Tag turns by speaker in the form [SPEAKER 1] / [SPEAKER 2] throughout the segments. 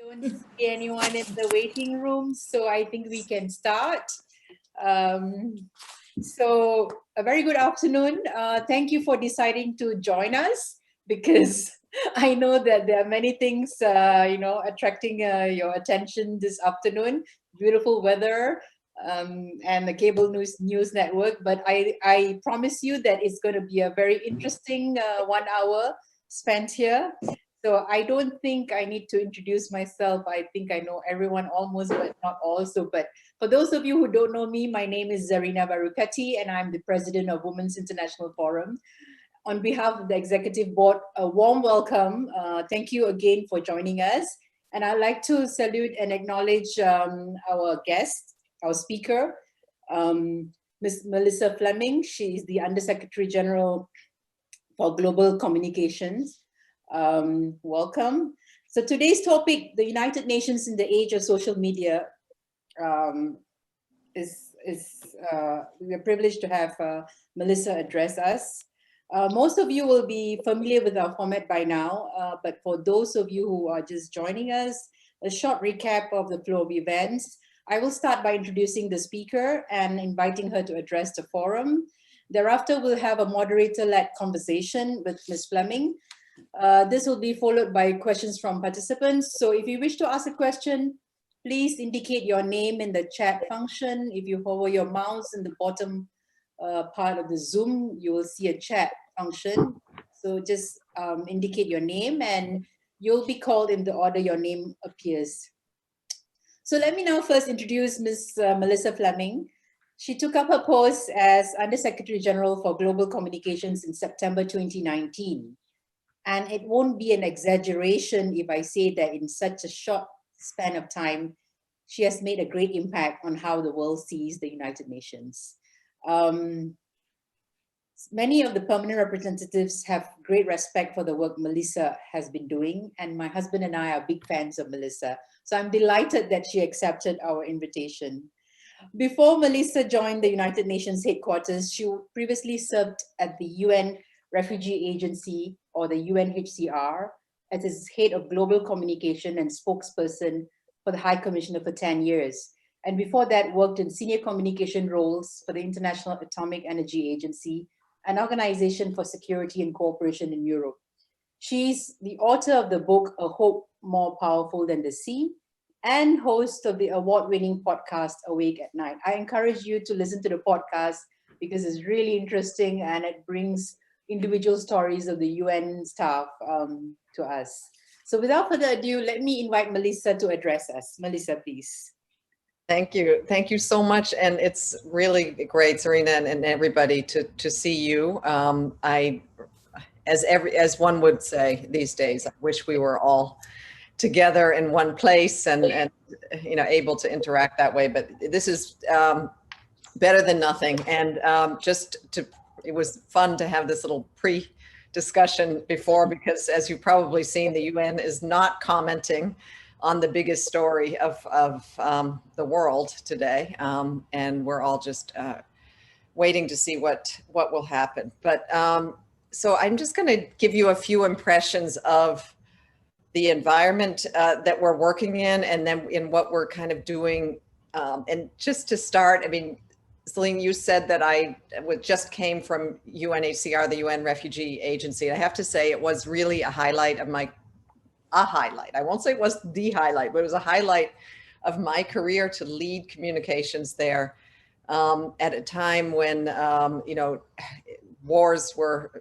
[SPEAKER 1] Don't see anyone in the waiting room, so I think we can start. Um, so, a very good afternoon. Thank you for deciding to join us because I know that there are many things, attracting your attention this afternoon. Beautiful weather and the cable news network. But I promise you that it's going to be a very interesting 1 hour spent here. So I don't think I need to introduce myself. I think I know everyone almost, but not also. But for those of you who don't know me, my name is Zarina Barukati, and I'm the president of Women's International Forum. On behalf of the executive board, a warm welcome. Thank you again for joining us. And I'd like to salute and acknowledge our guest, our speaker, Ms. Melissa Fleming. She is the Undersecretary General for Global Communications. Welcome. So today's topic, the United Nations in the Age of Social Media, we're privileged to have Melissa address us. Most of you will be familiar with our format by now, but for those of you who are just joining us, a short recap of the flow of events. I will start by introducing the speaker and inviting her to address the forum. Thereafter, we'll have a moderator-led conversation with Ms. Fleming. This will be followed by questions from participants. So if you wish to ask a question, please indicate your name in the chat function. If you hover your mouse in the bottom part of the Zoom, you will see a chat function. So just indicate your name and you'll be called in the order your name appears. So let me now first introduce Ms. Melissa Fleming. She took up her post as Undersecretary General for Global Communications in September 2019. And it won't be an exaggeration if I say that in such a short span of time, she has made a great impact on how the world sees the United Nations. Many of the permanent representatives have great respect for the work Melissa has been doing, and my husband and I are big fans of Melissa. So I'm delighted that she accepted our invitation. Before Melissa joined the United Nations headquarters, she previously served at the UN Refugee Agency, or the UNHCR, as its head of global communication and spokesperson for the High Commissioner for 10 years. And before that, worked in senior communication roles for the International Atomic Energy Agency, an organization for security and cooperation in Europe. She's the author of the book, A Hope More Powerful Than the Sea, and host of the award-winning podcast, Awake at Night. I encourage you to listen to the podcast because it's really interesting and it brings individual stories of the UN staff to us. So without further ado, let me invite Melissa to address us. Melissa, please.
[SPEAKER 2] Thank you. Thank you so much. And it's really great, Serena, and everybody to see you. As one would say these days, I wish we were all together in one place and able to interact that way. But this is better than nothing. And it was fun to have this little pre-discussion before, because as you've probably seen, the UN is not commenting on the biggest story of the world today. And we're all just waiting to see what will happen. But so I'm just going to give you a few impressions of the environment that we're working in, and then in what we're kind of doing. And just to start, I mean, Celine, you said that I just came from UNHCR, the UN Refugee Agency. I have to say it was really a highlight. I won't say it was the highlight, but it was a highlight of my career to lead communications there at a time when, wars were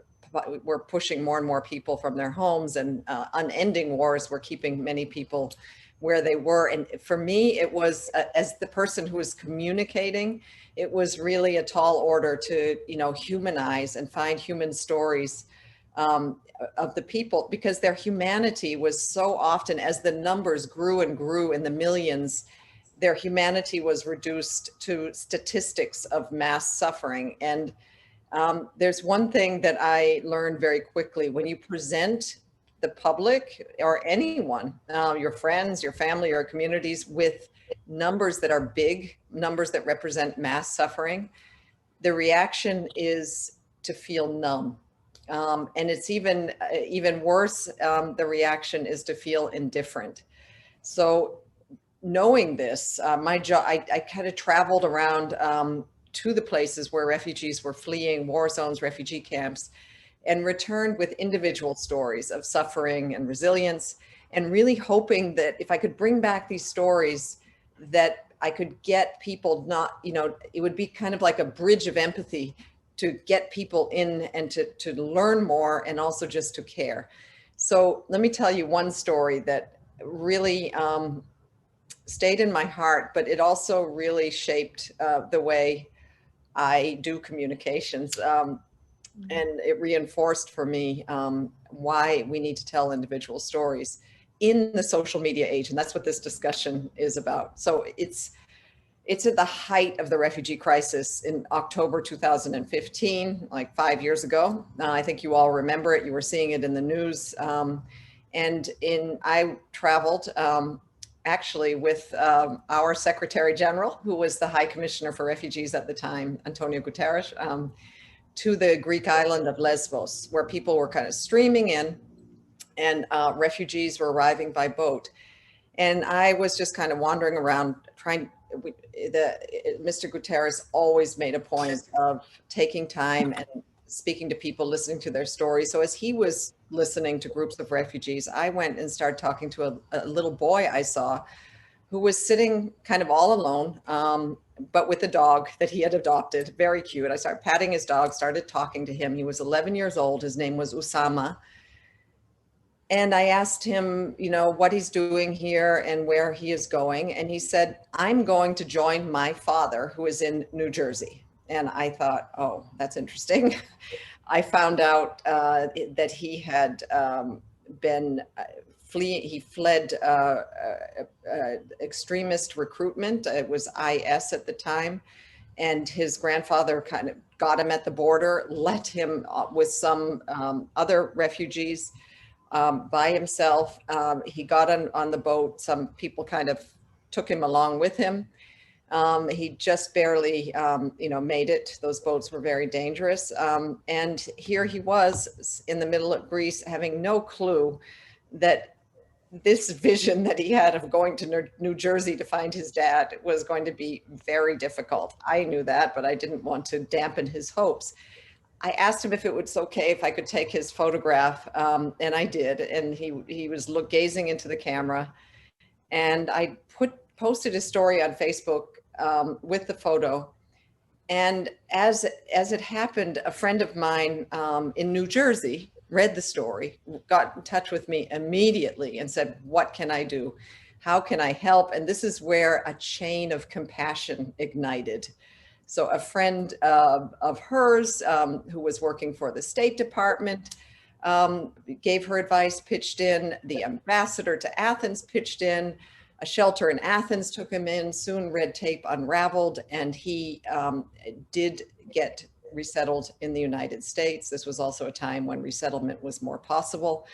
[SPEAKER 2] pushing more and more people from their homes, and unending wars were keeping many people where they were. And for me, it was, as the person who was communicating, it was really a tall order to, humanize and find human stories of the people, because their humanity was so often, as the numbers grew and grew in the millions, their humanity was reduced to statistics of mass suffering. And there's one thing that I learned very quickly: when you present the public or anyone, your friends, your family, your communities, with numbers that are big, numbers that represent mass suffering, the reaction is to feel numb. And it's even worse, the reaction is to feel indifferent. So knowing this, my job, I kind of traveled around to the places where refugees were fleeing war zones, refugee camps, and returned with individual stories of suffering and resilience, and really hoping that if I could bring back these stories, that I could get people not, it would be kind of like a bridge of empathy to get people in and to learn more and also just to care. So let me tell you one story that really stayed in my heart, but it also really shaped the way I do communications. And it reinforced for me why we need to tell individual stories in the social media age. And that's what this discussion is about. So it's at the height of the refugee crisis in October 2015, like 5 years ago. I think you all remember it. You were seeing it in the news. I traveled actually with our Secretary General, who was the High Commissioner for Refugees at the time, Antonio Guterres, to the Greek island of Lesbos, where people were kind of streaming in and refugees were arriving by boat. And I was just kind of wandering around Mr. Guterres always made a point of taking time and speaking to people, listening to their stories. So as he was listening to groups of refugees, I went and started talking to a little boy I saw who was sitting kind of all alone, but with a dog that he had adopted, very cute. I started patting his dog, started talking to him. He was 11 years old. His name was Usama. And I asked him, what he's doing here and where he is going. And he said, I'm going to join my father, who is in New Jersey. And I thought, oh, that's interesting. I found out that he had been fleeing. He fled extremist recruitment. It was IS at the time. And his grandfather kind of got him at the border, let him with some other refugees by himself. He got on the boat. Some people kind of took him along with him. He just barely, made it. Those boats were very dangerous. And here he was in the middle of Greece, having no clue that this vision that he had of going to New Jersey to find his dad was going to be very difficult. I knew that, but I didn't want to dampen his hopes. I asked him if it was okay if I could take his photograph, and I did. And he was gazing into the camera, and I posted a story on Facebook with the photo. And as it happened, a friend of mine in New Jersey read the story, got in touch with me immediately and said, what can I do? How can I help? And this is where a chain of compassion ignited. So a friend of hers who was working for the State Department gave her advice, pitched in. The ambassador to Athens pitched in. A shelter in Athens took him in. Soon red tape unraveled, and he did get resettled in the United States. This was also a time when resettlement was more possible.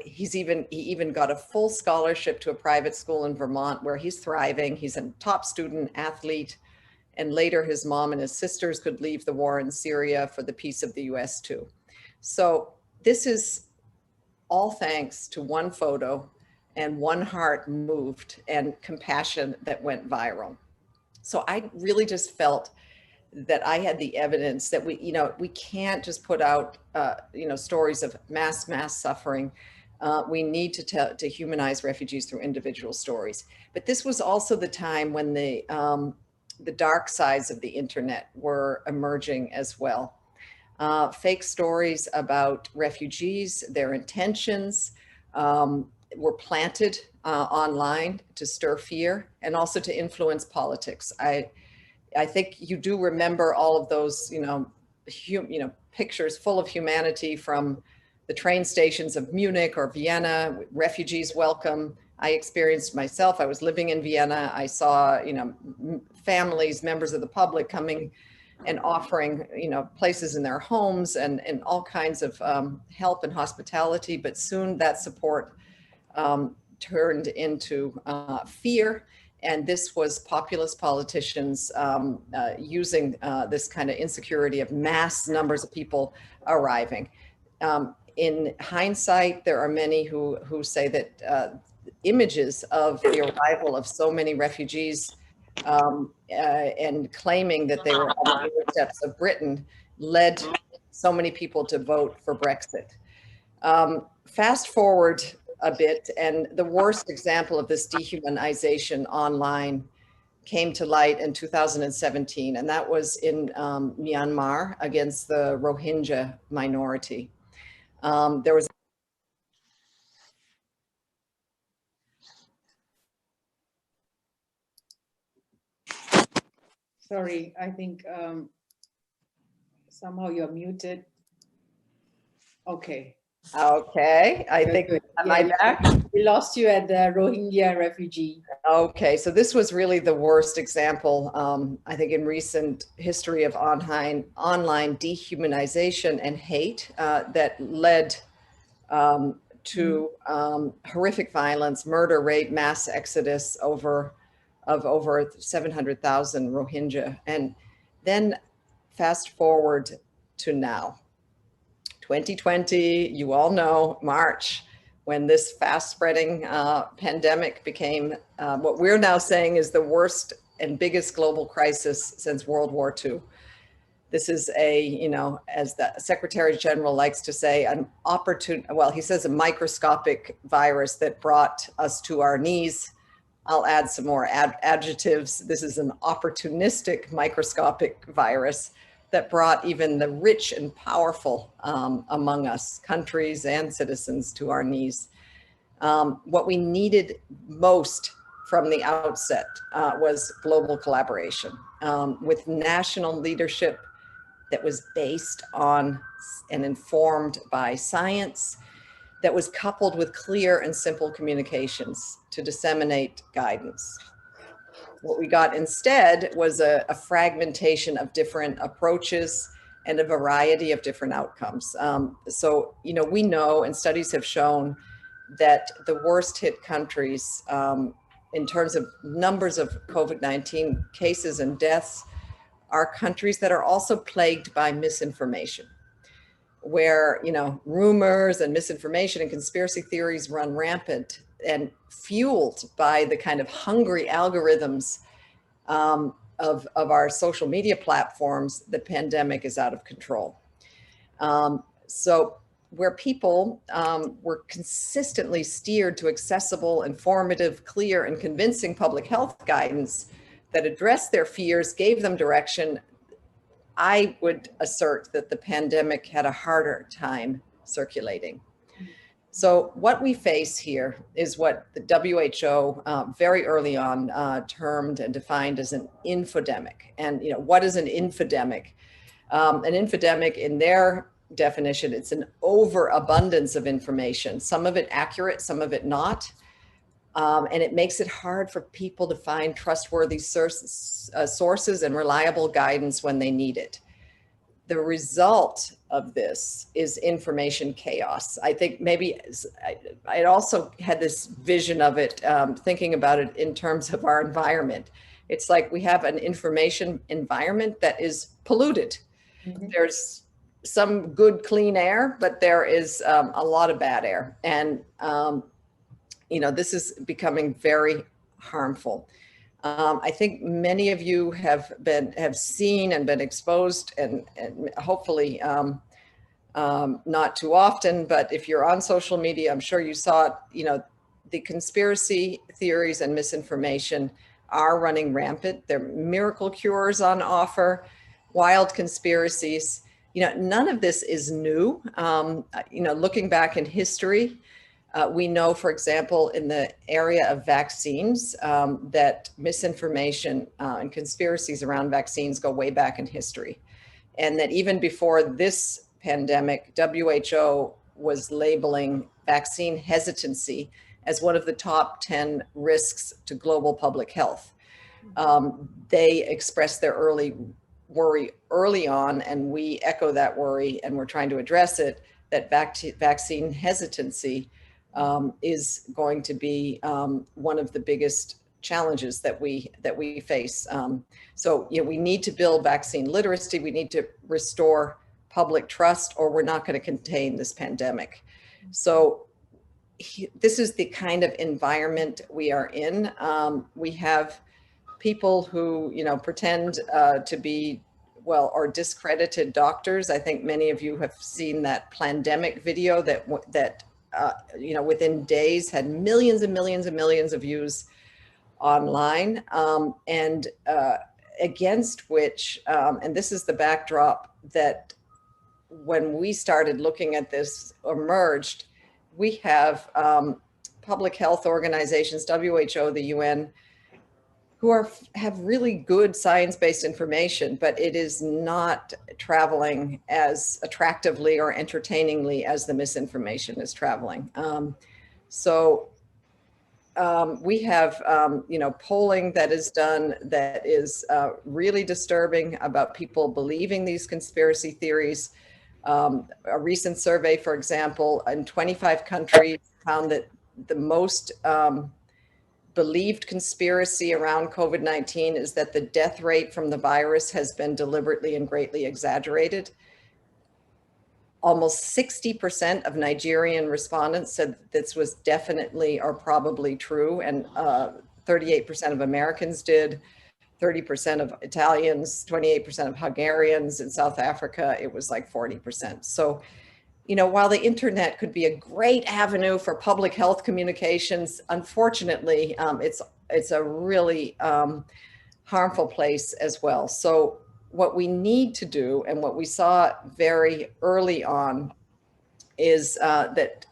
[SPEAKER 2] He even got a full scholarship to a private school in Vermont, where he's thriving. He's a top student, athlete. And later his mom and his sisters could leave the war in Syria for the peace of the US too. So this is all thanks to one photo and one heart moved and compassion that went viral. So I really just felt that I had the evidence that we can't just put out, stories of mass suffering. We need to humanize refugees through individual stories. But this was also the time when the dark sides of the internet were emerging as well. Fake stories about refugees, their intentions were planted online to stir fear and also to influence politics. I think you do remember all of those, pictures full of humanity from the train stations of Munich or Vienna, refugees welcome. I experienced myself. I was living in Vienna. I saw, families, members of the public coming and offering, places in their homes and all kinds of help and hospitality. But soon that support turned into fear. And this was populist politicians using this kind of insecurity of mass numbers of people arriving. In hindsight, there are many who say that images of the arrival of so many refugees and claiming that they were on the doorsteps of Britain led so many people to vote for Brexit. Fast forward a bit, and the worst example of this dehumanization online came to light in 2017, and that was in Myanmar against the Rohingya minority. There was
[SPEAKER 1] Sorry, I think somehow you're muted. Okay.
[SPEAKER 2] Okay, I think, am I back?
[SPEAKER 1] We lost you at the Rohingya refugee.
[SPEAKER 2] Okay, so this was really the worst example, I think, in recent history of online dehumanization and hate that led to horrific violence, murder, rape, mass exodus of over 700,000 Rohingya. And then fast forward to now. 2020, you all know, March, when this fast spreading pandemic became what we're now saying is the worst and biggest global crisis since World War II. This is a, as the Secretary General likes to say, an opportune, well, he says a microscopic virus that brought us to our knees. I'll add some more adjectives. This is an opportunistic microscopic virus that brought even the rich and powerful among us, countries and citizens, to our knees. What we needed most from the outset was global collaboration with national leadership that was based on and informed by science, that was coupled with clear and simple communications to disseminate guidance. What we got instead was a fragmentation of different approaches and a variety of different outcomes. So, we know, and studies have shown, that the worst hit countries in terms of numbers of COVID-19 cases and deaths are countries that are also plagued by misinformation, where, rumors and misinformation and conspiracy theories run rampant, and fueled by the kind of hungry algorithms of our social media platforms, the pandemic is out of control. So where people were consistently steered to accessible, informative, clear, and convincing public health guidance that addressed their fears, gave them direction, I would assert that the pandemic had a harder time circulating. So what we face here is what the WHO very early on termed and defined as an infodemic. And what is an infodemic? An infodemic, in their definition, it's an overabundance of information, some of it accurate, some of it not. And it makes it hard for people to find trustworthy sources and reliable guidance when they need it. The result of this is information chaos. I think maybe I also had this vision of it, thinking about it in terms of our environment. It's like we have an information environment that is polluted. Mm-hmm. There's some good, clean air, but there is a lot of bad air. And, this is becoming very harmful. I think many of you have seen and been exposed, and hopefully not too often, but if you're on social media, I'm sure you saw it, the conspiracy theories and misinformation are running rampant. There are miracle cures on offer, wild conspiracies. None of this is new. Looking back in history, we know, for example, in the area of vaccines, that misinformation and conspiracies around vaccines go way back in history. And that even before this pandemic, WHO was labeling vaccine hesitancy as one of the top 10 risks to global public health. They expressed their worry early on, and we echo that worry, and we're trying to address it, that vaccine hesitancy is going to be one of the biggest challenges that we face. So we need to build vaccine literacy. We need to restore public trust, or we're not going to contain this pandemic. So this is the kind of environment we are in. We have people who, pretend to be, well, or discredited doctors. I think many of you have seen that pandemic video that within days had millions and millions and millions of views online, and against which, and this is the backdrop that when we started looking at this emerged, we have public health organizations, WHO, the UN, who have really good science-based information, but it is not traveling as attractively or entertainingly as the misinformation is traveling. We have, polling that is done that is really disturbing about people believing these conspiracy theories. A recent survey, for example, in 25 countries found that the most believed conspiracy around COVID-19 is that the death rate from the virus has been deliberately and greatly exaggerated. Almost 60% of Nigerian respondents said this was definitely or probably true, and 38% of Americans did, 30% of Italians, 28% of Hungarians. In South Africa, it was like 40%. So, while the internet could be a great avenue for public health communications, unfortunately, it's a really harmful place as well. So what we need to do, and what we saw very early on, is that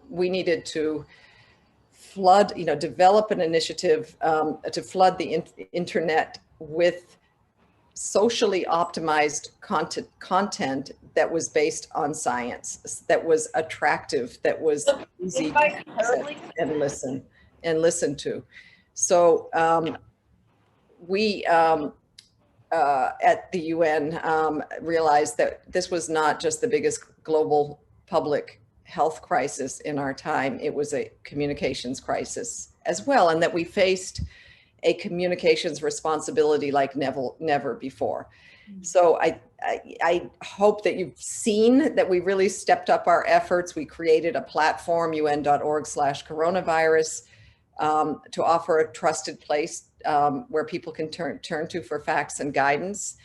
[SPEAKER 2] we needed to flood, develop an initiative to flood the internet with socially optimized content that was based on science, that was attractive, that was easy to access and listen to. So we at the UN realized that this was not just the biggest global public health crisis in our time, it was a communications crisis as well, and that we faced a communications responsibility like never before. So I hope that you've seen that we really stepped up our efforts. We created a platform, un.org/coronavirus, to offer a trusted place where people can turn to for facts and guidance.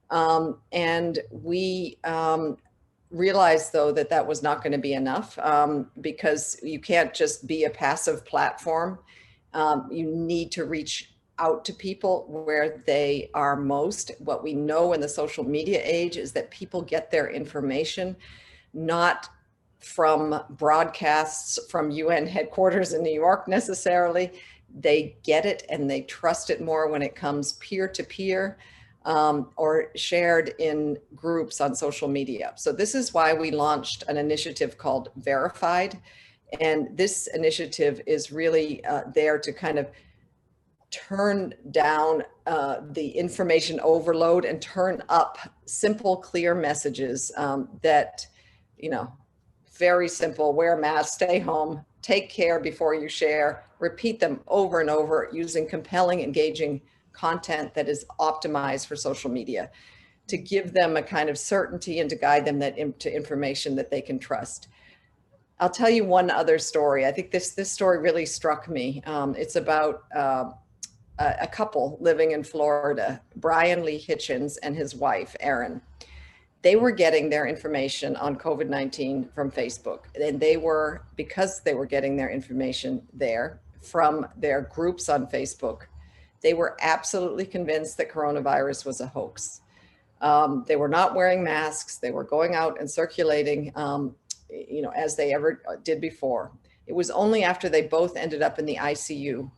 [SPEAKER 2] And we realized, though, that that was not going to be enough, because you can't just be a passive platform. You need to reach out to people where they are most. What we know in the social media age is that people get their information not from broadcasts from UN headquarters in New York necessarily. They get it and they trust it more when it comes peer-to-peer or shared in groups on social media. So this is why we launched an initiative called Verified. And this initiative is really there to kind of turn down the information overload and turn up simple, clear messages that, very simple: wear a mask, stay home, take care before you share, repeat them over and over using compelling, engaging content that is optimized for social media, to give them a kind of certainty and to guide them to information that they can trust. I'll tell you one other story. I think this story really struck me. It's about a couple living in Florida, Brian Lee Hitchens and his wife, Erin. They were getting their information on COVID-19 from Facebook. And because they were getting their information there from their groups on Facebook, they were absolutely convinced that coronavirus was a hoax. They were not wearing masks. They were going out and circulating, as they ever did before. It was only after they both ended up in the ICU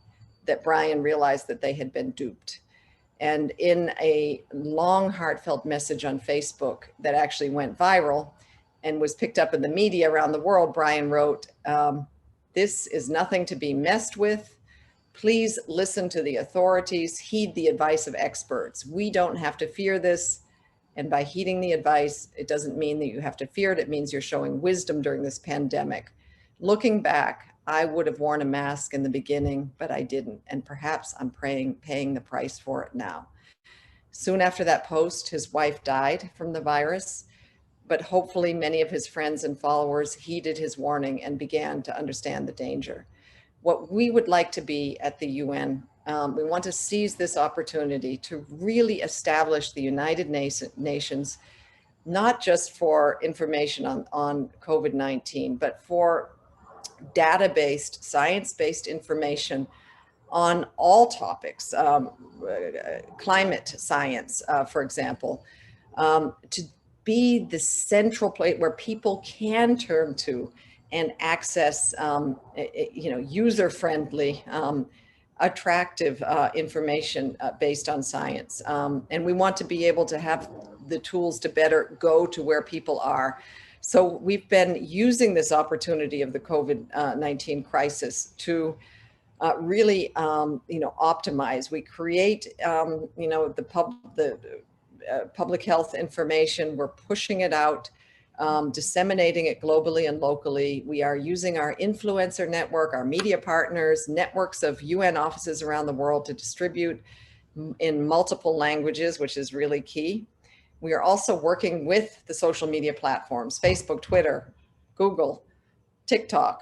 [SPEAKER 2] that Brian realized that they had been duped. And in a long, heartfelt message on Facebook that actually went viral and was picked up in the media around the world, Brian wrote, "This is nothing to be messed with. Please listen to the authorities, heed the advice of experts. We don't have to fear this. And by heeding the advice, it doesn't mean that you have to fear it. It means you're showing wisdom during this pandemic. Looking back, I would have worn a mask in the beginning, but I didn't. And perhaps I'm paying the price for it now." Soon after that post, his wife died from the virus. but hopefully many of his friends and followers heeded his warning and began to understand the danger. What we would like to be at the UN, we want to seize this opportunity to really establish the United Nations, not just for information on COVID-19, but for data-based, science-based information on all topics, climate science, for example, to be the central place where people can turn to and access, user-friendly, attractive information based on science. And we want to be able to have the tools to better go to where people are. So we've been using this opportunity of the COVID-19 crisis to really, optimize. We create, the public health information. We're pushing it out, disseminating it globally and locally. We are using our influencer network, our media partners, networks of UN offices around the world to distribute in multiple languages, which is really key. We are also working with the social media platforms, Facebook, Twitter, Google, TikTok.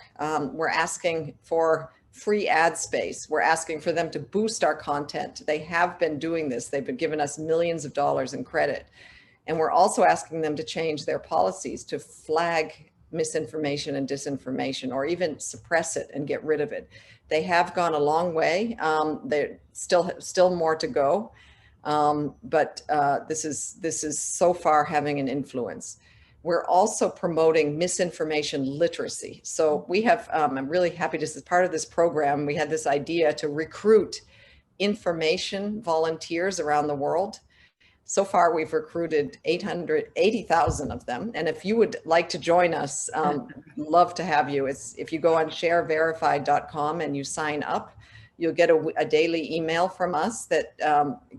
[SPEAKER 2] We're asking for free ad space. We're asking for them to boost our content. They have been doing this. They've been giving us millions of dollars in credit. And we're also asking them to change their policies to flag misinformation and disinformation, or even suppress it and get rid of it. They have gone a long way. There's still more to go. But this is so far having an influence. We're also promoting misinformation literacy. So we have, I'm really happy to, as part of this program, we had this idea to recruit information volunteers around the world. So far, we've recruited 880,000 of them. And if you would like to join us, love to have you. If you go on shareverified.com and you sign up, you'll get a daily email from us that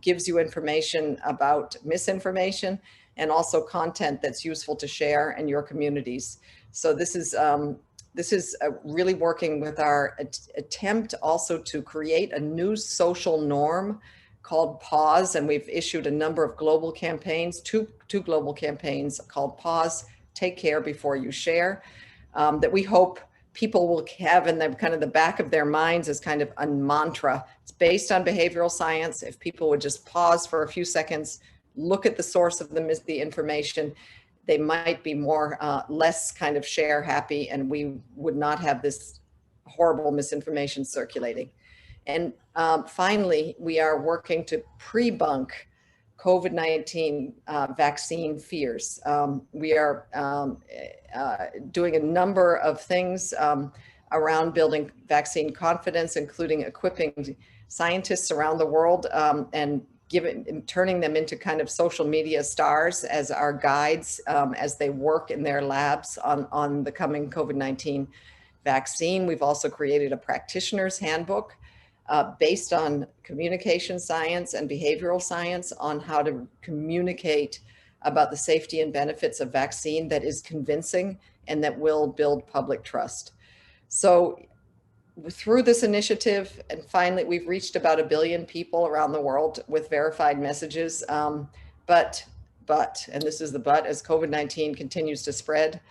[SPEAKER 2] gives you information about misinformation and also content that's useful to share in your communities. So this is really working with our attempt also to create a new social norm called Pause, and we've issued a number of global campaigns, two global campaigns called Pause, Take Care Before You Share, that we hope people will have in the kind of the back of their minds as kind of a mantra. It's based on behavioral science. If people would just pause for a few seconds, look at the source of the information, they might be less kind of share happy, and we would not have this horrible misinformation circulating. And finally, we are working to pre-bunk COVID-19 vaccine fears. We are doing a number of things around building vaccine confidence, including equipping scientists around the world and turning them into kind of social media stars as our guides as they work in their labs on the coming COVID-19 vaccine. We've also created a practitioner's handbook based on communication science and behavioral science on how to communicate about the safety and benefits of vaccine that is convincing and that will build public trust. So through this initiative, and finally, we've reached about 1 billion people around the world with verified messages. But, and this is the but, as COVID-19 continues to spread,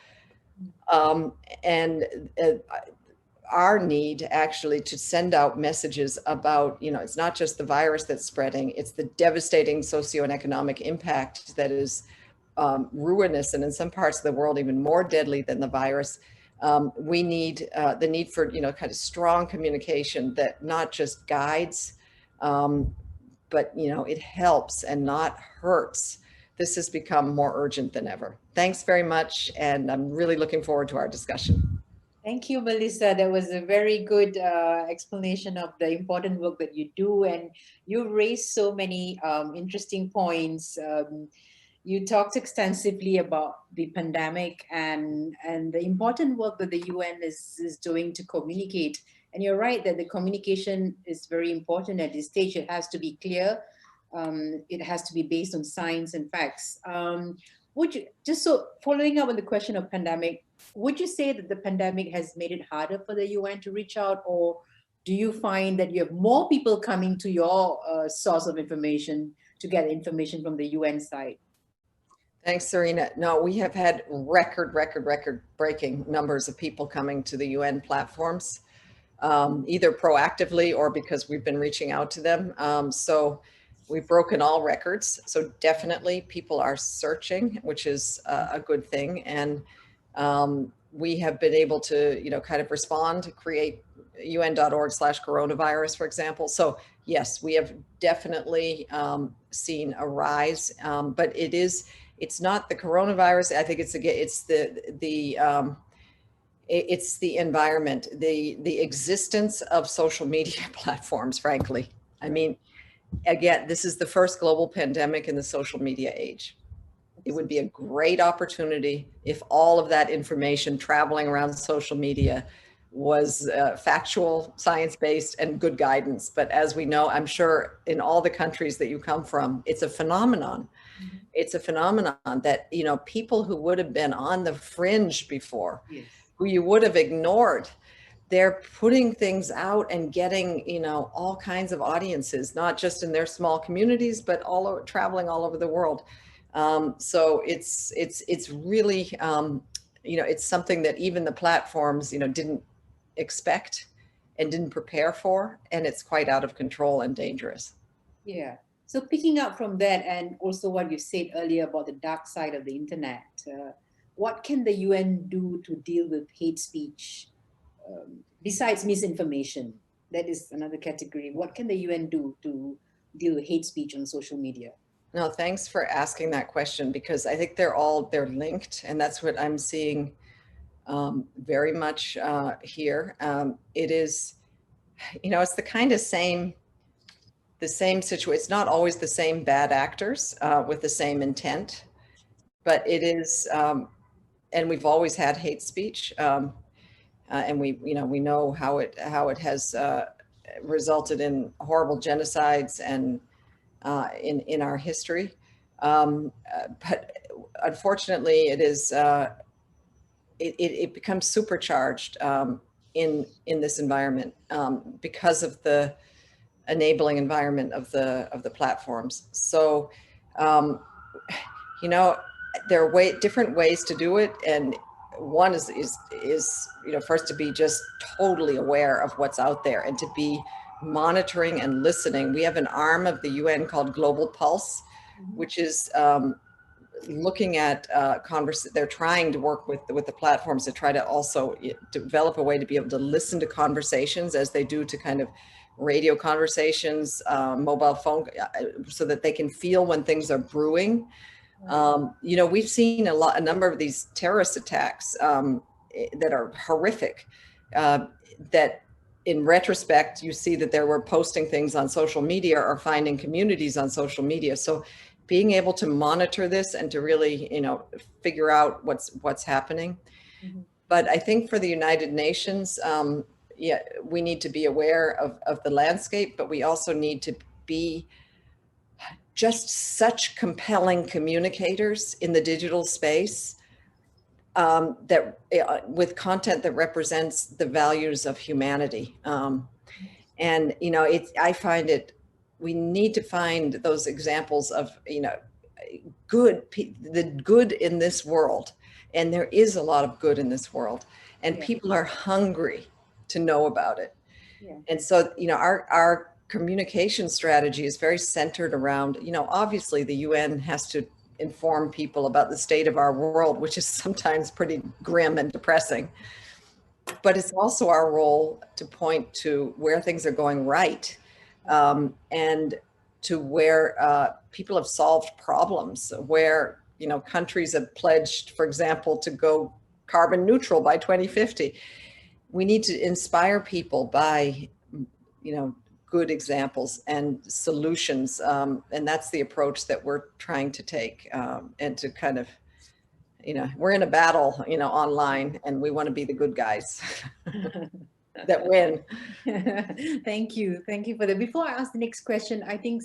[SPEAKER 2] our need actually to send out messages about, it's not just the virus that's spreading, it's the devastating socioeconomic impact that is ruinous, and in some parts of the world, even more deadly than the virus. We need the need for, kind of strong communication that not just guides, but, it helps and not hurts. This has become more urgent than ever. Thanks very much. And I'm really looking forward to our discussion.
[SPEAKER 1] Thank you, Melissa. That was a very good explanation of the important work that you do. And you raised so many interesting points. You talked extensively about the pandemic and the important work that the UN is doing to communicate. And you're right that the communication is very important at this stage. It has to be clear. It has to be based on science and facts. Following up on the question of pandemic, would you say that the pandemic has made it harder for the UN to reach out, or do you find that you have more people coming to your source of information to get information from the UN side?
[SPEAKER 2] Thanks, Serena. No, we have had record breaking numbers of people coming to the UN platforms, either proactively or because we've been reaching out to them. So we've broken all records. So definitely people are searching, which is a good thing. And we have been able to, kind of respond, create un.org/coronavirus, for example. So yes, we have definitely seen a rise, but it's not the coronavirus. I think it's the environment, the existence of social media platforms, frankly. I mean, again, this is the first global pandemic in the social media age. It would be a great opportunity if all of that information traveling around social media was factual, science-based, and good guidance. But as we know, I'm sure in all the countries that you come from, it's a phenomenon.
[SPEAKER 1] Mhm.
[SPEAKER 2] It's a phenomenon that, people who would have been on the fringe before,
[SPEAKER 1] Yes.
[SPEAKER 2] who you would have ignored, they're putting things out and getting, all kinds of audiences, not just in their small communities, but traveling all over the world. So it's really, it's something that even the platforms, didn't expect and didn't prepare for, and it's quite out of control and dangerous.
[SPEAKER 1] Yeah. So picking up from that, and also what you said earlier about the dark side of the internet, what can the UN do to deal with hate speech besides misinformation? That is another category. What can the UN do to deal with hate speech on social media?
[SPEAKER 2] No, thanks for asking that question, because I think they're linked, and that's what I'm seeing very much here. It is, it's the same situation. It's not always the same bad actors with the same intent, but it is, and we've always had hate speech, and we know how it has resulted in horrible genocides and in our history. But unfortunately, it becomes supercharged in this environment because of the enabling environment of the platforms. So, you know, there are different ways to do it, and one is first to be just totally aware of what's out there and to be monitoring and listening. We have an arm of the UN called Global Pulse, which is looking at they're trying to work with the platforms to try to also develop a way to be able to listen to conversations as they do to kind of radio conversations, mobile phone, so that they can feel when things are brewing. We've seen a number of these terrorist attacks that are horrific, that in retrospect, you see that they were posting things on social media or finding communities on social media. So being able to monitor this and to really, figure out what's happening. Mm-hmm. But I think for the United Nations, we need to be aware of the landscape, but we also need to be just such compelling communicators in the digital space, that with content that represents the values of humanity. And, we need to find those examples of, the good in this world. And there is a lot of good in this world, and people are hungry to know about it. Yeah. And so, our communication strategy is very centered around, obviously the UN has to inform people about the state of our world, which is sometimes pretty grim and depressing. But it's also our role to point to where things are going right, and to where people have solved problems, where, countries have pledged, for example, to go carbon neutral by 2050. We need to inspire people by, good examples and solutions. And that's the approach that we're trying to take, and to kind of, we're in a battle, online, and we want to be the good guys that win.
[SPEAKER 1] Thank you for that. Before I ask the next question, I think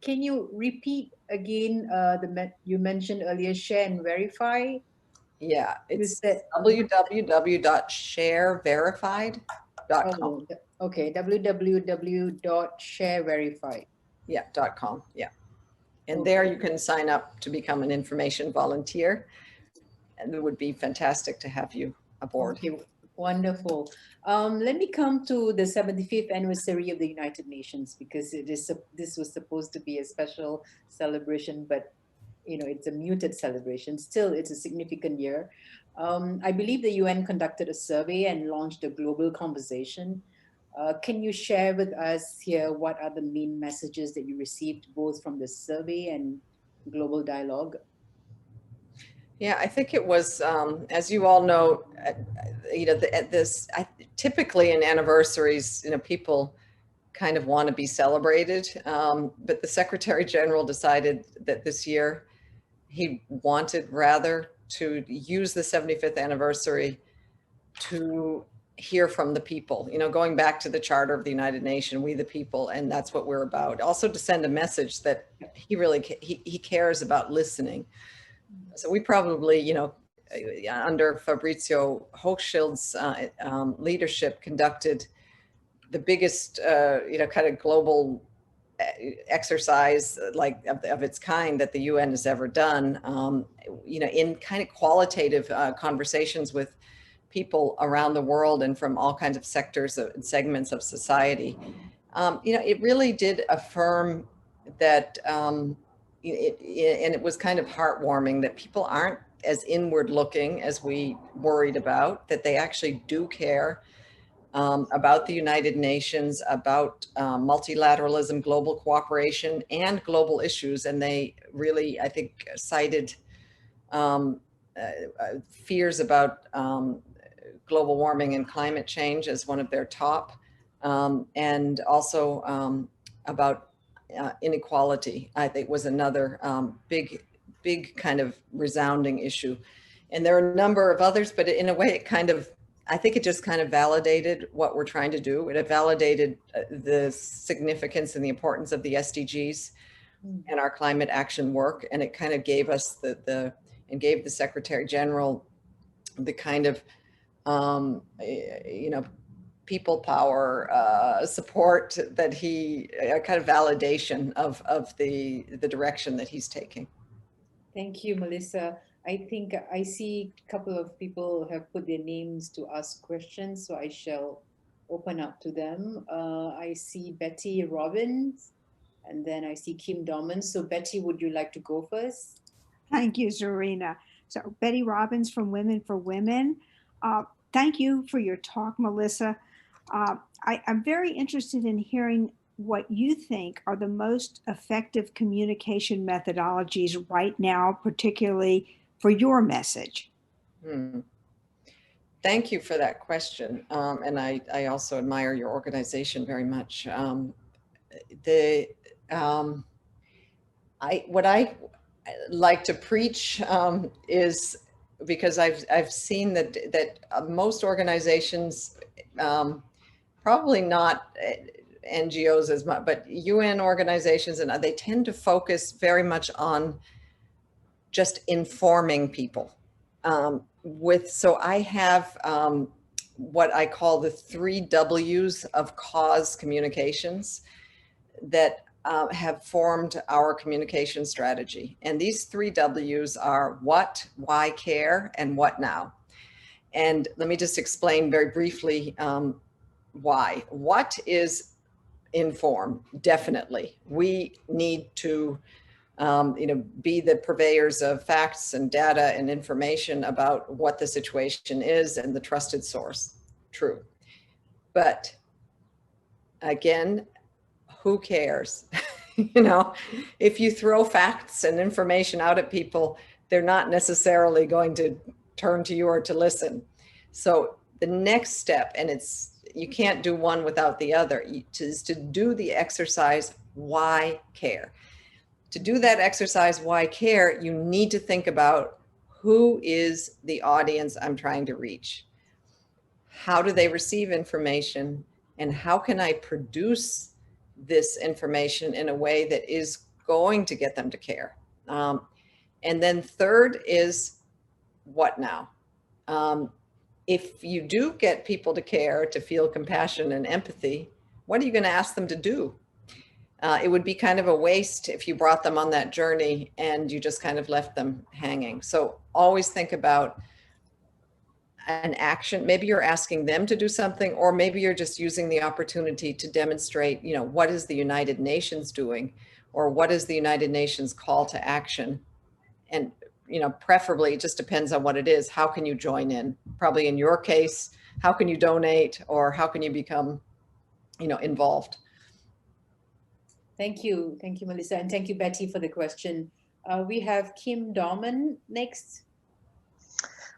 [SPEAKER 1] can you repeat again you mentioned earlier, share and verify?
[SPEAKER 2] Yeah, it's www.shareverified.com.
[SPEAKER 1] Okay, www.shareverified.
[SPEAKER 2] Yeah, .com. Yeah. And there you can sign up to become an information volunteer. And it would be fantastic to have you aboard.
[SPEAKER 1] Okay, wonderful. Let me come to the 75th anniversary of the United Nations, because this was supposed to be a special celebration, but it's a muted celebration. Still, it's a significant year. I believe the UN conducted a survey and launched a global conversation. Can you share with us here what are the main messages that you received both from the survey and global dialogue?
[SPEAKER 2] Yeah, I think it was, as you all know, typically in anniversaries, people kind of want to be celebrated. But the Secretary General decided that this year he wanted rather to use the 75th anniversary to hear from the people, going back to the Charter of the United Nations, we the people, and that's what we're about. Also to send a message that he really, he cares about listening. So we probably, under Fabrizio Hochschild's leadership, conducted the biggest, kind of global exercise of its kind that the UN has ever done, in kind of qualitative conversations with people around the world and from all kinds of sectors and segments of society. It really did affirm that, and it was kind of heartwarming that people aren't as inward looking as we worried about, that they actually do care about the United Nations, about multilateralism, global cooperation, and global issues. And they really, I think, cited fears about global warming and climate change as one of their top, and also about inequality, I think, was another big kind of resounding issue. And there are a number of others, but in a way it kind of, I think it just kind of validated what we're trying to do. It validated the significance and the importance of the SDGs and our climate action work. And it kind of gave us and gave the Secretary General the kind of, people power, support that he, kind of validation of the direction that he's taking.
[SPEAKER 1] Thank you, Melissa. I think I see a couple of people have put their names to ask questions, so I shall open up to them. I see Betty Robbins, and then I see Kim Dorman. So Betty, would you like to go first?
[SPEAKER 3] Thank you, Zarina. So Betty Robbins from Women for Women. Thank you for your talk, Melissa. I'm very interested in hearing what you think are the most effective communication methodologies right now, particularly for your message.
[SPEAKER 2] Thank you for that question. And I also admire your organization very much. What I like to preach is, because I've seen that most organizations, probably not NGOs as much, but UN organizations, and they tend to focus very much on just informing people. So I have what I call the 3 W's of cause communications that have formed our communication strategy. And these 3 W's are what, why care, and what now. And let me just explain very briefly why. What is inform? Definitely. We need to be the purveyors of facts and data and information about what the situation is and the trusted source. True. But again, who cares? If you throw facts and information out at people, they're not necessarily going to turn to you or to listen. So the next step, and you can't do one without the other, is to do the exercise, why care? To do that exercise, why care, you need to think about who is the audience I'm trying to reach? How do they receive information? And how can I produce this information in a way that is going to get them to care? And then third is what now? If you do get people to care, to feel compassion and empathy, what are you going to ask them to do? It would be kind of a waste if you brought them on that journey and you just kind of left them hanging. So always think about an action. Maybe you're asking them to do something, or maybe you're just using the opportunity to demonstrate, what is the United Nations doing, or what is the United Nations call to action? And, preferably, it just depends on what it is. How can you join in? Probably in your case, how can you donate, or how can you become, involved?
[SPEAKER 1] Thank you, Melissa, and thank you, Betty, for the question. We have Kim Dorman next.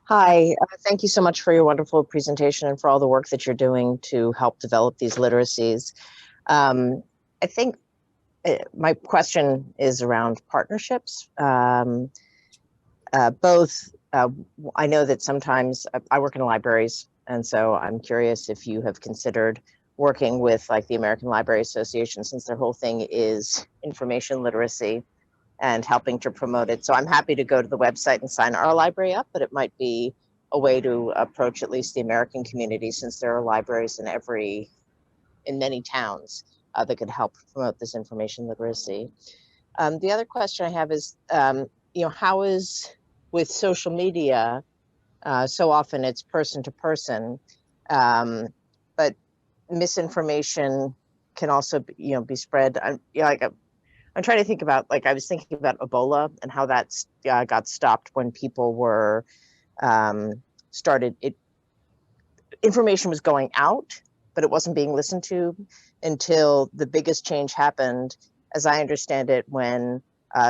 [SPEAKER 4] Hi, thank you so much for your wonderful presentation and for all the work that you're doing to help develop these literacies. I think my question is around partnerships. I know that sometimes I work in libraries, and so I'm curious if you have considered working with like the American Library Association, since their whole thing is information literacy and helping to promote it. So I'm happy to go to the website and sign our library up, but it might be a way to approach at least the American community, since there are libraries in many towns that could help promote this information literacy. The other question I have is, how is with social media, so often it's person to person, but misinformation can also be spread. I'm trying to think about, I was thinking about Ebola and how that got stopped when people were information was going out, but it wasn't being listened to until the biggest change happened, as I understand it, when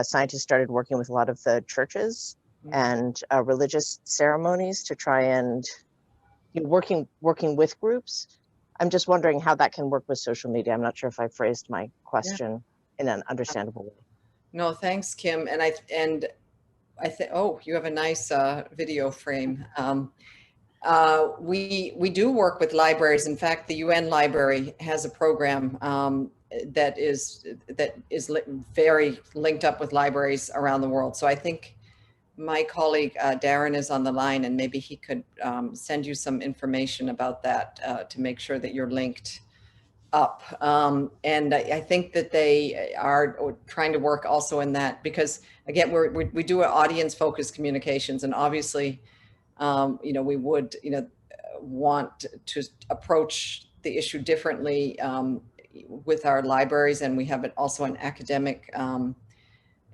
[SPEAKER 4] scientists started working with a lot of the churches and religious ceremonies to try and working with groups. I'm just wondering how that can work with social media. I'm not sure if I phrased my question in an understandable way.
[SPEAKER 2] No, thanks, Kim. And I think, oh, you have a nice video frame. We do work with libraries. In fact, the UN Library has a program that is very linked up with libraries around the world. So I think my colleague Darren is on the line, and maybe he could send you some information about that to make sure that you're linked up. And I think that they are trying to work also in that, because again, we do audience focused communications, and obviously, we would, want to approach the issue differently with our libraries. And we have also an academic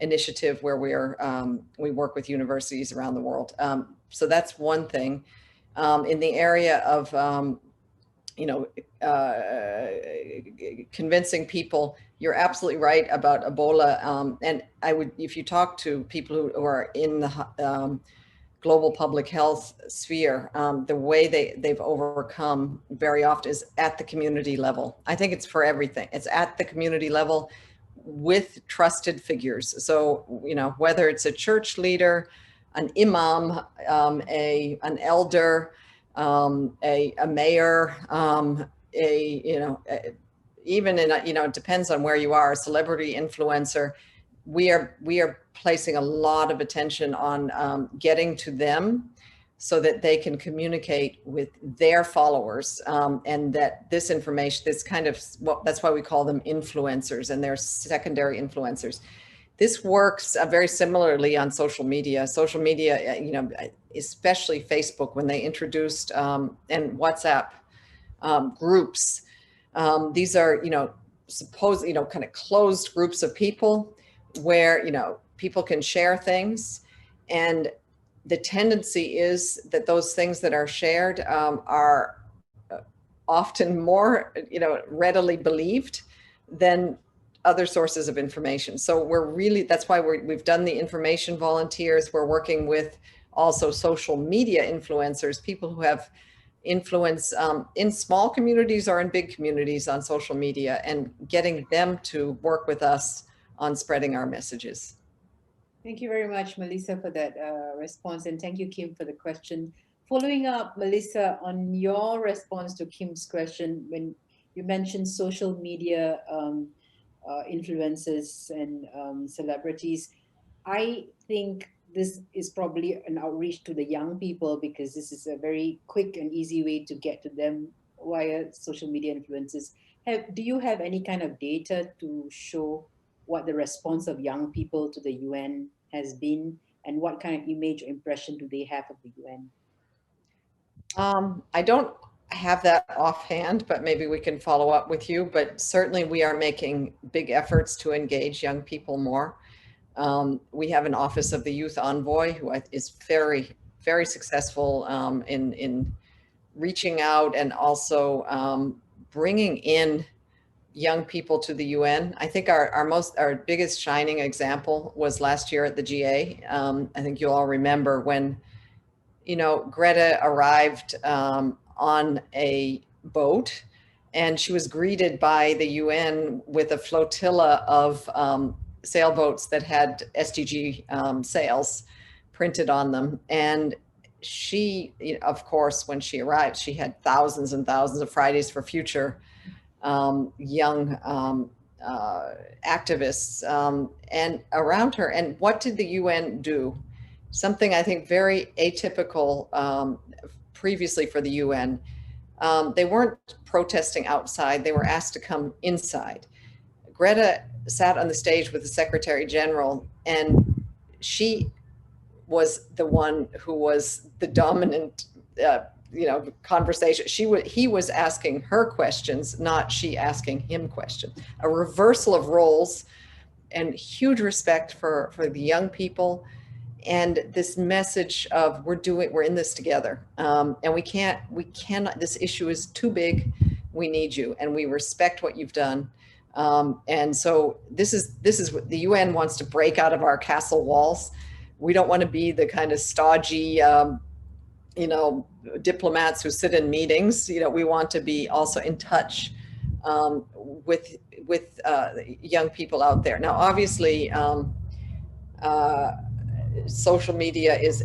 [SPEAKER 2] initiative where we work with universities around the world. So that's one thing. In the area of, convincing people, you're absolutely right about Ebola. And if you talk to people who are in the global public health sphere, the way they've overcome very often is at the community level. I think it's for everything. It's at the community level with trusted figures. So, whether it's a church leader, an imam, an elder, a mayor, even in it depends on where you are, a celebrity influencer, we are placing a lot of attention on getting to them so that they can communicate with their followers, and that this information, that's why we call them influencers, and they're secondary influencers. This works very similarly on social media. Social media, especially Facebook, when they introduced and WhatsApp groups. These are, kind of closed groups of people where, people can share things. And the tendency is that those things that are shared are often more, readily believed than other sources of information. So that's why we've done the information volunteers. We're working with also social media influencers, people who have influence in small communities or in big communities on social media, and getting them to work with us on spreading our messages.
[SPEAKER 1] Thank you very much, Melissa, for that response. And thank you, Kim, for the question. Following up, Melissa, on your response to Kim's question, when you mentioned social media influencers and celebrities, I think this is probably an outreach to the young people, because this is a very quick and easy way to get to them via social media influencers. do you have any kind of data to show what the response of young people to the UN has been, and what kind of image or impression do they have of the UN?
[SPEAKER 2] I don't have that offhand, but maybe we can follow up with you. But certainly we are making big efforts to engage young people more. We have an Office of the Youth Envoy who is very, very successful in reaching out and also bringing in young people to the UN. I think our biggest shining example was last year at the GA. I think you all remember when, Greta arrived on a boat, and she was greeted by the UN with a flotilla of sailboats that had SDG sails printed on them. And she, of course, when she arrived, she had thousands and thousands of Fridays for Future young activists and around her. And what did the UN do? Something I think very atypical previously for the UN. They weren't protesting outside, they were asked to come inside. Greta sat on the stage with the Secretary General, and she was the one who was the dominant conversation. He was asking her questions, not she asking him questions. A reversal of roles, and huge respect for the young people, and this message of we're in this together, and we cannot. This issue is too big. We need you, and we respect what you've done. And so this is what the UN wants to break out of our castle walls. We don't want to be the kind of stodgy, diplomats who sit in meetings. We want to be also in touch with young people out there. Now, obviously, social media is,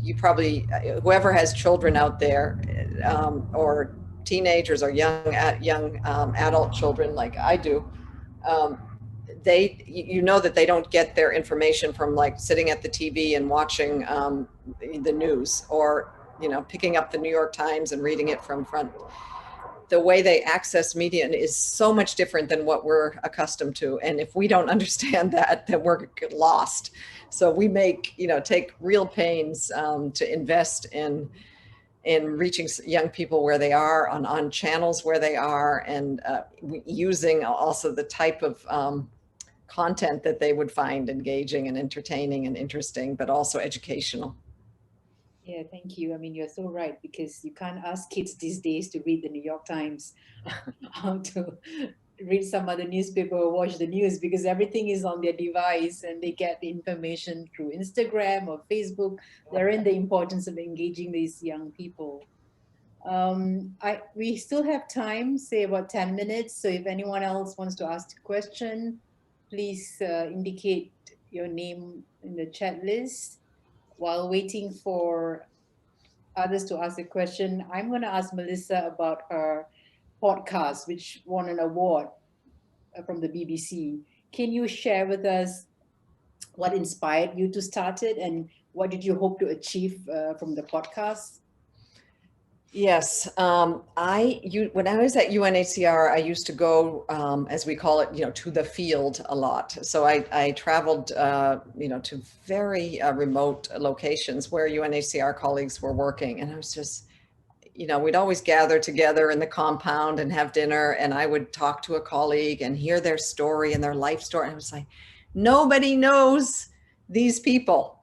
[SPEAKER 2] you probably, whoever has children out there, or teenagers or young adult children like I do, that they don't get their information from like sitting at the TV and watching the news, or picking up the New York Times and reading it from front. The way they access media is so much different than what we're accustomed to. And if we don't understand that, then we're lost. So we take real pains to invest in reaching young people where they are, on channels where they are, and using also the type of content that they would find engaging and entertaining and interesting, but also educational.
[SPEAKER 1] Yeah, thank you. You're so right, because you can't ask kids these days to read the New York Times, how to read some other newspaper or watch the news, because everything is on their device and they get the information through Instagram or Facebook. Therein the importance of engaging these young people. We still have time, say about 10 minutes. So if anyone else wants to ask a question, please indicate your name in the chat list. While waiting for others to ask a question, I'm going to ask Melissa about her podcast, which won an award from the BBC. Can you share with us what inspired you to start it, and what did you hope to achieve from the podcast?
[SPEAKER 2] Yes, when I was at UNHCR, I used to go, as we call it, to the field a lot. So I traveled, to very remote locations where UNHCR colleagues were working, and I was just, we'd always gather together in the compound and have dinner, and I would talk to a colleague and hear their story and their life story. And I was like, nobody knows these people.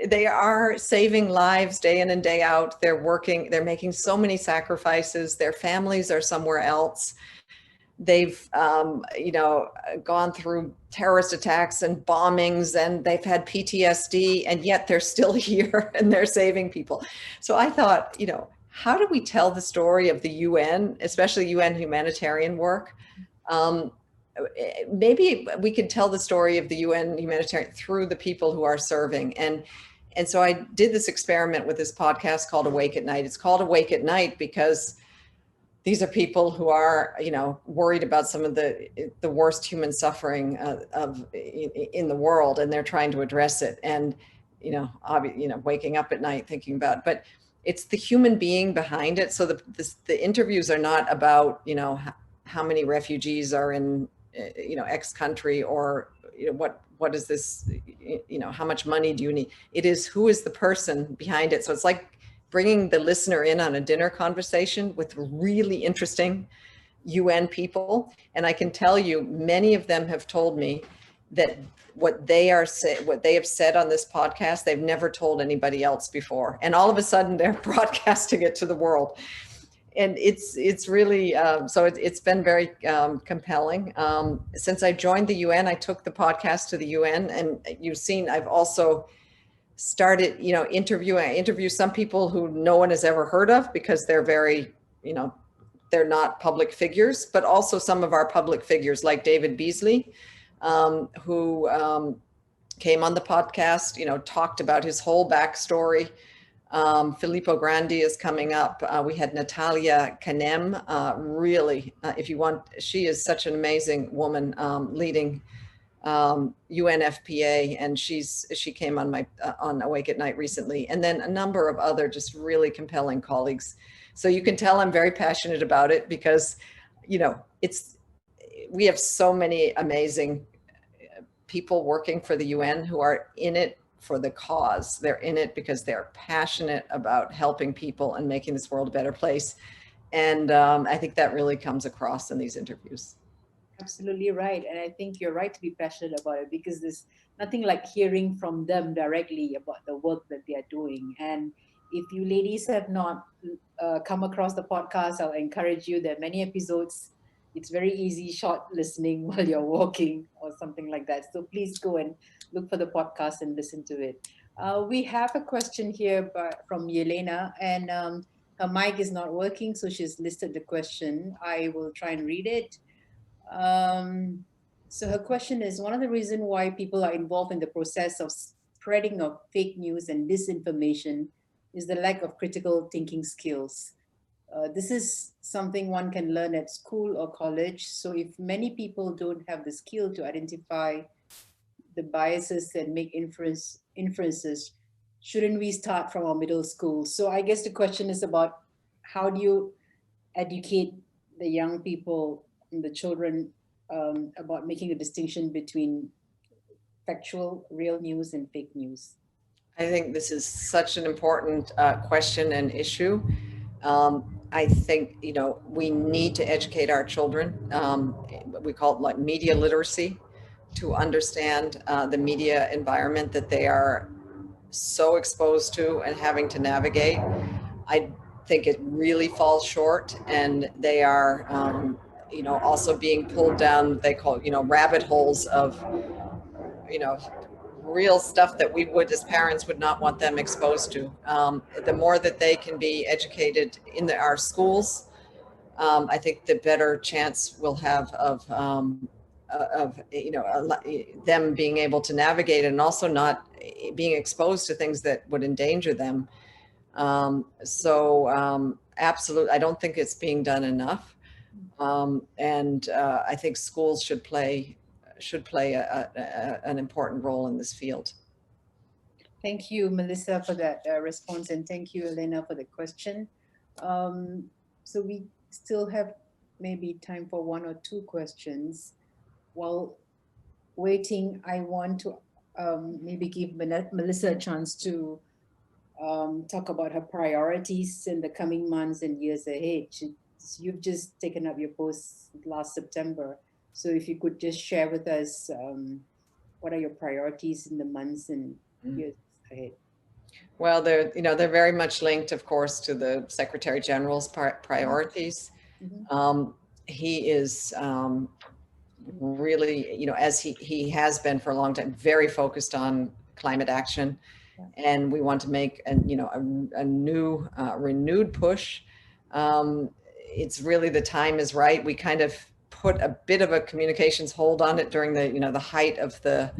[SPEAKER 2] They are saving lives day in and day out. They're working, they're making so many sacrifices. Their families are somewhere else. They've, gone through terrorist attacks and bombings, and they've had PTSD, and yet they're still here and they're saving people. So I thought, how do we tell the story of the UN, especially UN humanitarian work? Maybe we could tell the story of the UN humanitarian through the people who are serving. And so I did this experiment with this podcast called Awake at Night. It's called Awake at Night because these are people who are, worried about some of the worst human suffering in the world, and they're trying to address it. And, waking up at night thinking about, but it's the human being behind it. So the interviews are not about, how many refugees are in, X country, or, what is this, how much money do you need? It is, who is the person behind it? So it's like bringing the listener in on a dinner conversation with really interesting UN people. And I can tell you, many of them have told me that what they have said on this podcast, they've never told anybody else before. And all of a sudden they're broadcasting it to the world. And it's really, so it's been very compelling. Since I joined the UN, I took the podcast to the UN, and you've seen, I've also started, I interview some people who no one has ever heard of, because they're very, they're not public figures, but also some of our public figures like David Beasley, who came on the podcast, talked about his whole backstory. Filippo Grandi is coming up. We had Natalia Kanem, really, if you want, she is such an amazing woman, leading UNFPA, and she came on on Awake at Night recently, and then a number of other just really compelling colleagues. So you can tell I'm very passionate about it, because, we have so many amazing people working for the UN who are in it for the cause. They're in it because they're passionate about helping people and making this world a better place. And I think that really comes across in these interviews.
[SPEAKER 1] Absolutely right. And I think you're right to be passionate about it, because there's nothing like hearing from them directly about the work that they are doing. And if you ladies have not come across the podcast, I'll encourage you. There are many episodes. It's very easy, short listening while you're walking or something like that. So please go and look for the podcast and listen to it. We have a question here from Yelena, and her mic is not working, so she's listed the question. I will try and read it. So her question is, one of the reasons why people are involved in the process of spreading of fake news and disinformation is the lack of critical thinking skills. This is something one can learn at school or college. So if many people don't have the skill to identify the biases and make inferences, shouldn't we start from our middle school? So I guess the question is about, how do you educate the young people, the children, about making a distinction between factual, real news and fake news?
[SPEAKER 2] I think this is such an important question and issue. I think, we need to educate our children. We call it like media literacy, to understand the media environment that they are so exposed to and having to navigate. I think it really falls short, and they are, also being pulled down, they call, rabbit holes of, real stuff that we would, as parents, would not want them exposed to. The more that they can be educated in our schools, I think the better chance we'll have of them being able to navigate, and also not being exposed to things that would endanger them. Absolutely, I don't think it's being done enough. And I think schools should play an important role in this field.
[SPEAKER 1] Thank you, Melissa, for that response, and thank you, Elena, for the question. So we still have maybe time for one or two questions. While waiting, I want to maybe give Melissa a chance to talk about her priorities in the coming months and years ahead. You've just taken up your post last September. So if you could just share with us, what are your priorities in the months and years ahead?
[SPEAKER 2] Well, they're very much linked, of course, to the Secretary General's priorities. Mm-hmm. He is really, as he has been for a long time, very focused on climate action. Yeah. And we want to make a new renewed push. It's really, the time is right. We kind of put a bit of a communications hold on it during the height of the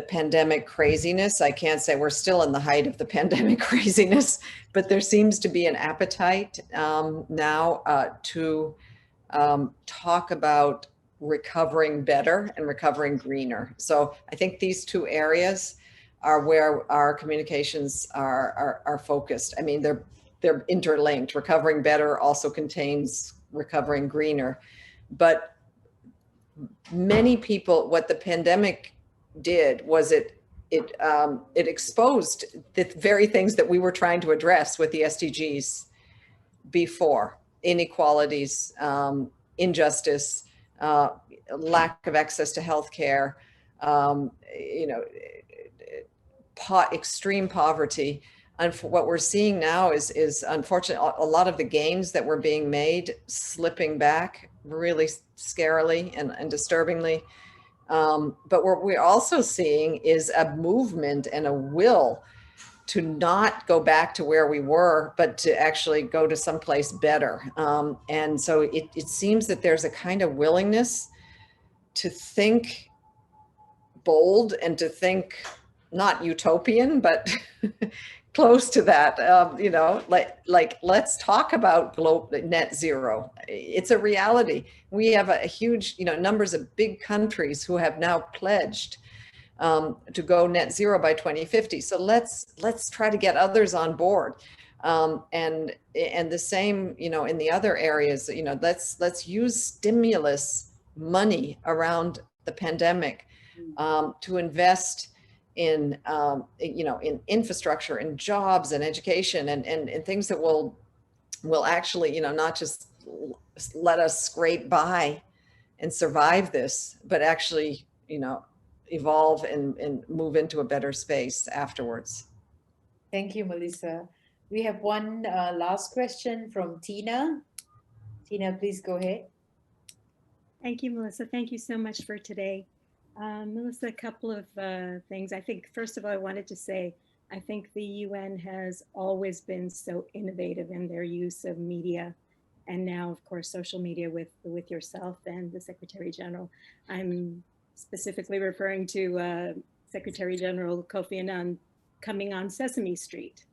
[SPEAKER 2] pandemic craziness. I can't say we're still in the height of the pandemic craziness, but there seems to be an appetite now to talk about recovering better and recovering greener. So I think these two areas are where our communications are focused. I mean, they're interlinked. Recovering better also contains recovering greener. But many people, what the pandemic did was it exposed the very things that we were trying to address with the SDGs before: inequalities, injustice, lack of access to healthcare, extreme poverty. And what we're seeing now is unfortunately a lot of the gains that were being made slipping back really scarily and disturbingly. But what we're also seeing is a movement and a will to not go back to where we were, but to actually go to someplace better. And so it seems that there's a kind of willingness to think bold and to think not utopian, but close to that. Let's talk about net zero. It's a reality. We have a huge, numbers of big countries who have now pledged to go net zero by 2050. So let's try to get others on board. And the same, in the other areas, let's use stimulus money around the pandemic to invest in in infrastructure and jobs and education and things that will actually not just let us scrape by and survive this, but actually evolve and move into a better space afterwards.
[SPEAKER 1] Thank you, Melissa. We have one last question from Tina. Tina, please go ahead.
[SPEAKER 5] Thank you, Melissa. Thank you so much for today. Melissa, a couple of things. I think, first of all, I wanted to say, I think the UN has always been so innovative in their use of media. And now, of course, social media with yourself and the Secretary General. I'm specifically referring to Secretary General Kofi Annan coming on Sesame Street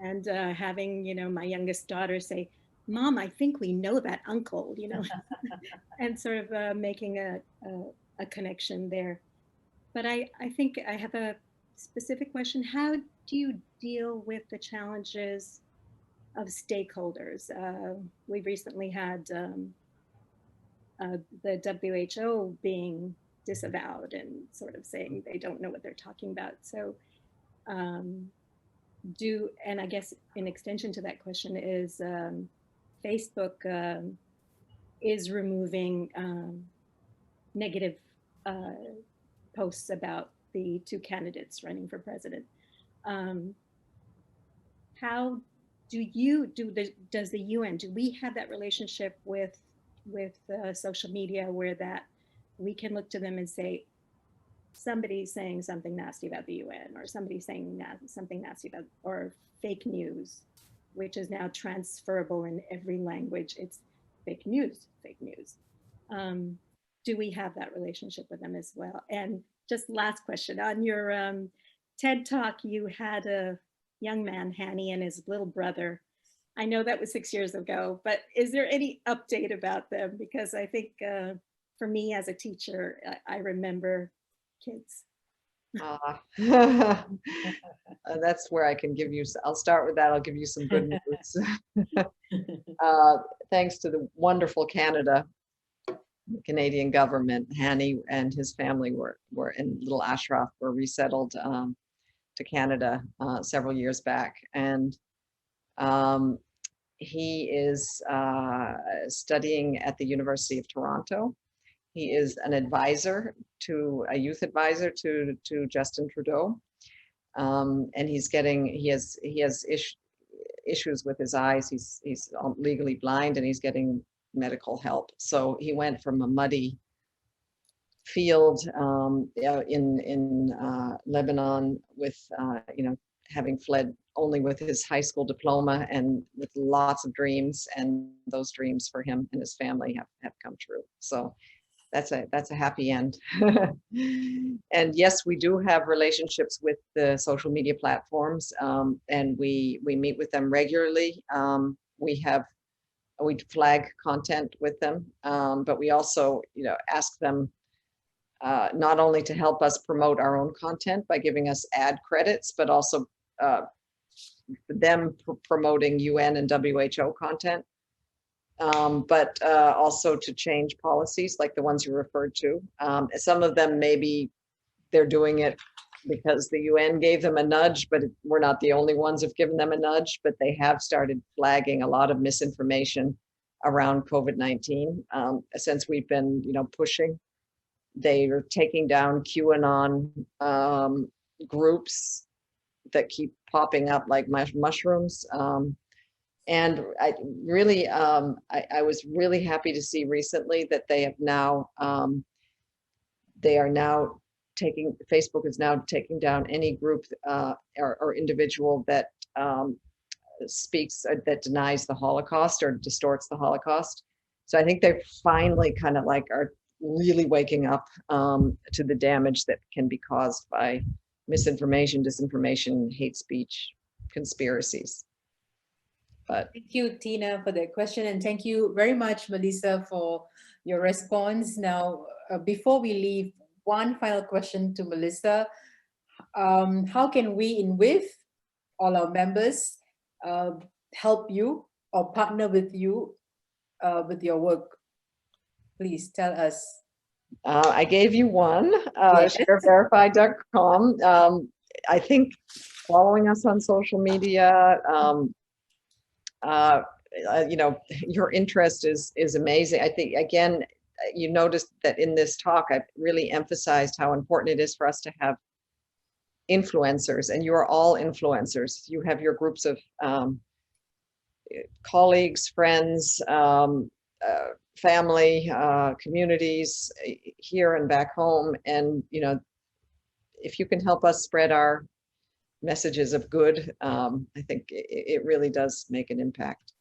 [SPEAKER 5] and having, my youngest daughter say, "Mom, I think we know that uncle," and sort of making a connection there. But I think I have a specific question. How do you deal with the challenges of stakeholders? We've recently had the WHO being disavowed and sort of saying they don't know what they're talking about. So and I guess in extension to that question is Facebook is removing negative posts about the two candidates running for president. How does the UN, do we have that relationship with social media where that we can look to them and say, somebody's saying something nasty about the UN, or somebody's saying something nasty about, or fake news, which is now transferable in every language. It's fake news, fake news. Do we have that relationship with them as well? And just last question, on your TED Talk, you had a young man, Hanny, and his little brother. I know that was 6 years ago, but is there any update about them? Because I think for me as a teacher, I remember kids.
[SPEAKER 2] That's where I can give you, I'll start with that. I'll give you some good news. Thanks to the wonderful Canada, the Canadian government, Hanny and his family were in Little Ashraf, were resettled to Canada several years back. And he is studying at the University of Toronto. He is an advisor a youth advisor to Justin Trudeau. And he has issues with his eyes. He's legally blind and he's getting medical help. So he went from a muddy field in Lebanon with, having fled only with his high school diploma and with lots of dreams, and those dreams for him and his family have come true. So that's a happy end. And yes, we do have relationships with the social media platforms, and we meet with them regularly. We flag content with them, but we also, ask them not only to help us promote our own content by giving us ad credits, but also them promoting UN and WHO content. but also to change policies like the ones you referred to. Some of them maybe they're doing it because the UN gave them a nudge, but we're not the only ones who've given them a nudge, but they have started flagging a lot of misinformation around COVID-19 since we've been, pushing. They are taking down QAnon groups that keep popping up like mushrooms. And I really, I was really happy to see recently that they have now, Facebook is now taking down any group or individual that speaks, that denies the Holocaust or distorts the Holocaust. So I think they finally kind of like are really waking up to the damage that can be caused by misinformation, disinformation, hate speech, conspiracies. But
[SPEAKER 1] thank you, Tina, for that question. And thank you very much, Melissa, for your response. Now, before we leave, one final question to Melissa. How can we in WIF, all our members, help you or partner with you with your work? Please tell us.
[SPEAKER 2] I gave you one,
[SPEAKER 1] Yes.
[SPEAKER 2] shareverify.com. I think following us on social media, your interest is amazing. I think, again, you noticed that in this talk, I really emphasized how important it is for us to have influencers, and you are all influencers. You have your groups of colleagues, friends, family, communities here and back home. And, if you can help us spread our messages of good, I think it really does make an impact.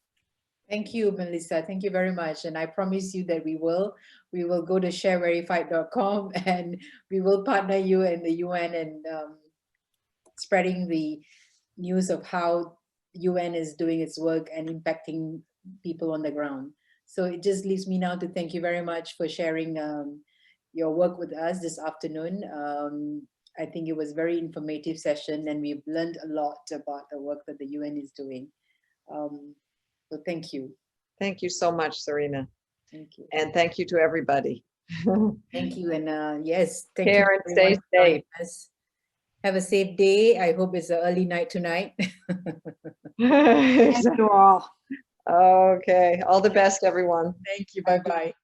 [SPEAKER 1] Thank you, Melissa. Thank you very much. And I promise you that we will go to shareverified.com and we will partner you and the UN and spreading the news of how UN is doing its work and impacting people on the ground. So it just leaves me now to thank you very much for sharing your work with us this afternoon. I think it was a very informative session and we've learned a lot about the work that the UN is doing. So thank you.
[SPEAKER 2] Thank you so much, Serena.
[SPEAKER 1] Thank you.
[SPEAKER 2] And thank you to everybody.
[SPEAKER 1] Thank you. And yes, thank
[SPEAKER 2] Care
[SPEAKER 1] you.
[SPEAKER 2] and stay safe.
[SPEAKER 1] Have a safe day. I hope it's an early night tonight.
[SPEAKER 3] Thank you all.
[SPEAKER 2] Okay. All the best, everyone.
[SPEAKER 1] Thank you. Bye-bye.